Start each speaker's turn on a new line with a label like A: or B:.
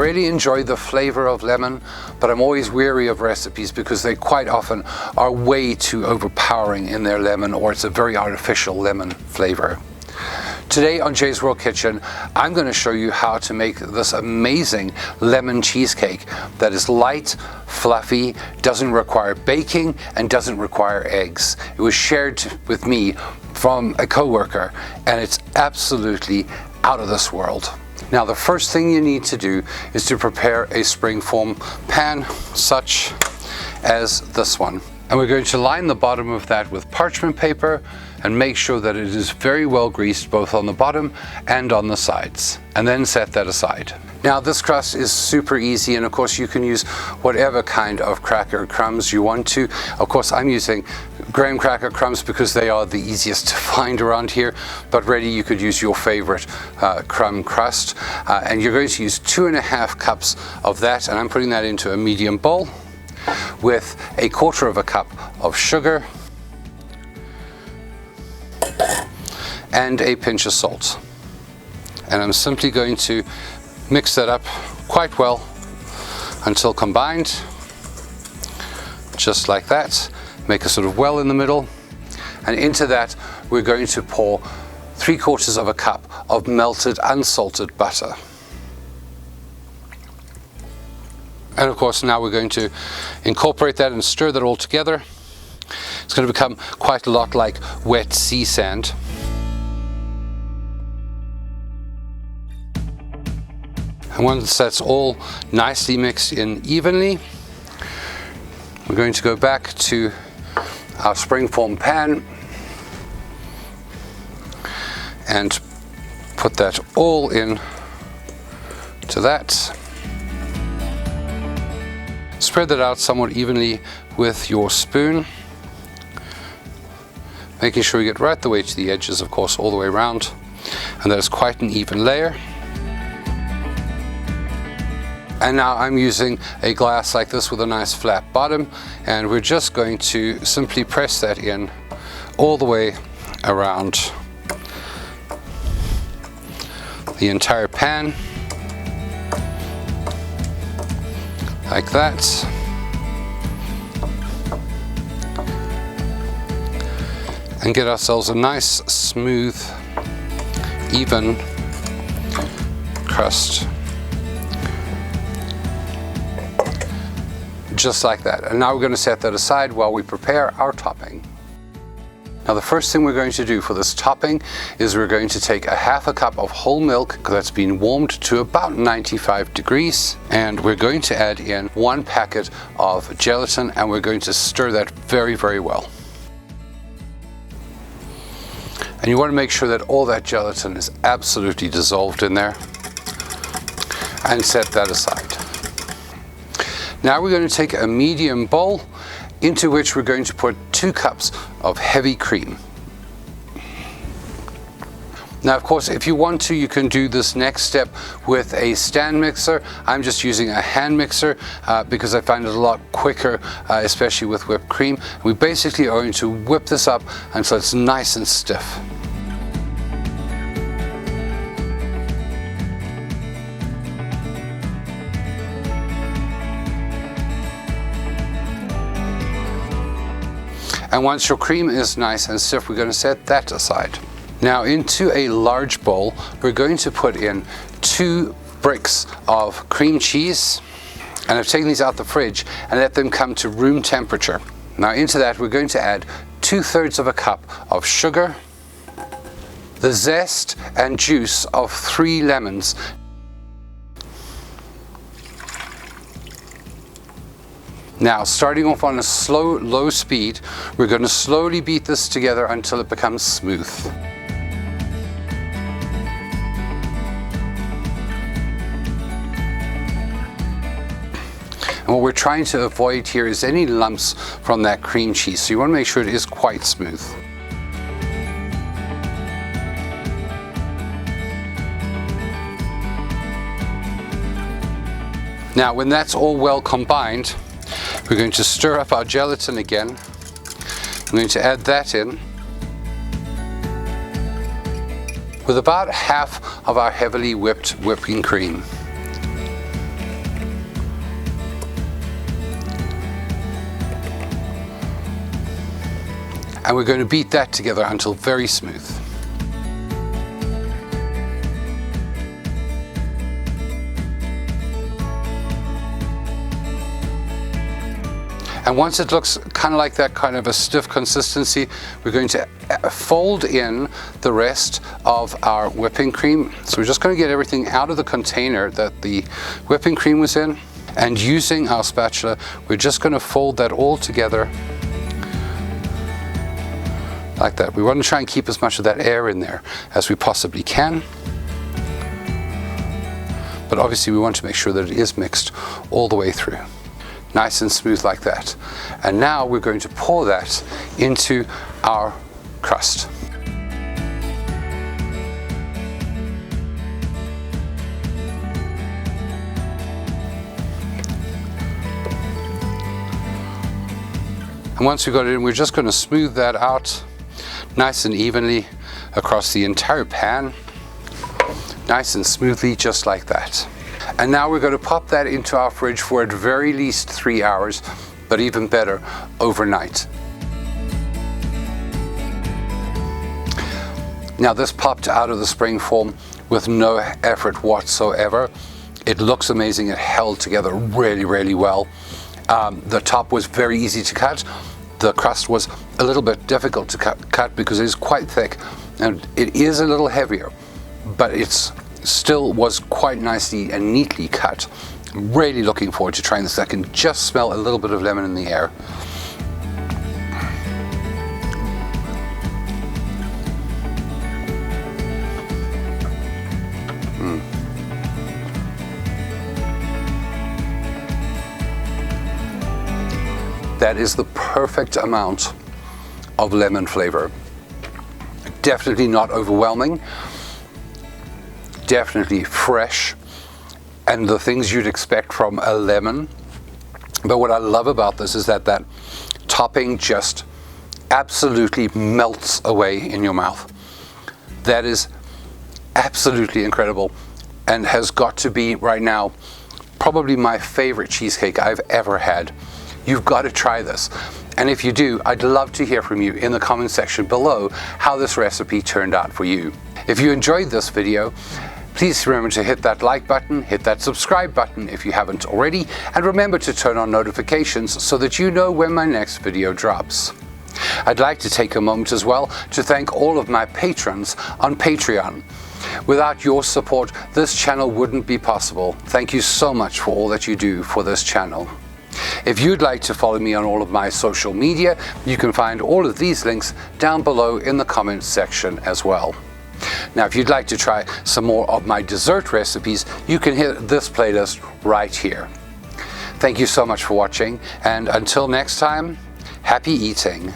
A: really enjoy the flavor of lemon, but I'm always weary of recipes because they quite often are way too overpowering in their lemon, or it's a very artificial lemon flavor. Today on Jay's World Kitchen, I'm going to show you how to make this amazing lemon cheesecake that is light, fluffy, doesn't require baking, and doesn't require eggs. It was shared with me from a coworker, and it's absolutely out of this world. Now, the first thing you need to do is to prepare a springform pan, such as this one. And we're going to line the bottom of that with parchment paper and make sure that it is very well greased both on the bottom and on the sides, and then set that aside. Now, this crust is super easy, and of course you can use whatever kind of cracker crumbs you want to. Of course, I'm using graham cracker crumbs because they are the easiest to find around here, but really you could use your favorite crumb crust. And you're going to use 2.5 cups of that, and I'm putting that into a medium bowl with 1/4 cup of sugar and a pinch of salt. And I'm simply going to mix that up quite well until combined, just like that. Make a sort of well in the middle, and into that we're going to pour 3/4 cup of melted unsalted butter. And of course now we're going to incorporate that and stir that all together. It's going to become quite a lot like wet sea sand. And once that's all nicely mixed in evenly, we're going to go back to our springform pan and put that all in to that. Spread that out somewhat evenly with your spoon, making sure you get right the way to the edges, of course, all the way around, and that is quite an even layer. And now I'm using a glass like this with a nice flat bottom, and we're just going to simply press that in all the way around the entire pan, like that. And get ourselves a nice, smooth, even crust. Just like that. And now we're going to set that aside while we prepare our topping. Now, the first thing we're going to do for this topping is we're going to take 1/2 cup of whole milk that's been warmed to about 95 degrees, and we're going to add in 1 packet of gelatin, and we're going to stir that very, very well. And you want to make sure that all that gelatin is absolutely dissolved in there, and set that aside. Now we're going to take a medium bowl into which we're going to put 2 cups of heavy cream. Now, of course, if you want to, you can do this next step with a stand mixer. I'm just using a hand mixer because I find it a lot quicker, especially with whipped cream. We basically are going to whip this up until it's nice and stiff. And once your cream is nice and stiff, we're going to set that aside. Now, into a large bowl, we're going to put in 2 bricks of cream cheese, and I've taken these out the fridge and let them come to room temperature. Now, into that we're going to add 2/3 cup of sugar, the zest and juice of 3 lemons. Now, starting off on a low speed, we're going to slowly beat this together until it becomes smooth. And what we're trying to avoid here is any lumps from that cream cheese, so you want to make sure it is quite smooth. Now, when that's all well combined, we're going to stir up our gelatin again. I'm going to add that in with about half of our heavily whipped whipping cream. And we're going to beat that together until very smooth. And once it looks kind of like that, kind of a stiff consistency, we're going to fold in the rest of our whipping cream. So we're just going to get everything out of the container that the whipping cream was in. And using our spatula, we're just going to fold that all together like that. We want to try and keep as much of that air in there as we possibly can. But obviously we want to make sure that it is mixed all the way through. Nice and smooth like that. And now we're going to pour that into our crust. And once we've got it in, we're just going to smooth that out nice and evenly across the entire pan. Nice and smoothly, just like that. And now we're going to pop that into our fridge for at very least 3 hours, but even better, overnight. Now this popped out of the spring form with no effort whatsoever. It looks amazing. It held together really, really well. The top was very easy to cut. The crust was a little bit difficult to cut because it is quite thick and it is a little heavier, but it's still was quite nicely and neatly cut. Really looking forward to trying this. I can just smell a little bit of lemon in the air. That is the perfect amount of lemon flavor. Definitely not overwhelming. Definitely fresh and the things you'd expect from a lemon. But what I love about this is that that topping just absolutely melts away in your mouth. That is absolutely incredible and has got to be right now probably my favorite cheesecake I've ever had. You've got to try this. And if you do, I'd love to hear from you in the comment section below how this recipe turned out for you. If you enjoyed this video, please remember to hit that like button, hit that subscribe button if you haven't already, and remember to turn on notifications so that you know when my next video drops. I'd like to take a moment as well to thank all of my patrons on Patreon. Without your support, this channel wouldn't be possible. Thank you so much for all that you do for this channel. If you'd like to follow me on all of my social media, you can find all of these links down below in the comments section as well. Now, if you'd like to try some more of my dessert recipes, you can hit this playlist right here. Thank you so much for watching, and until next time, happy eating.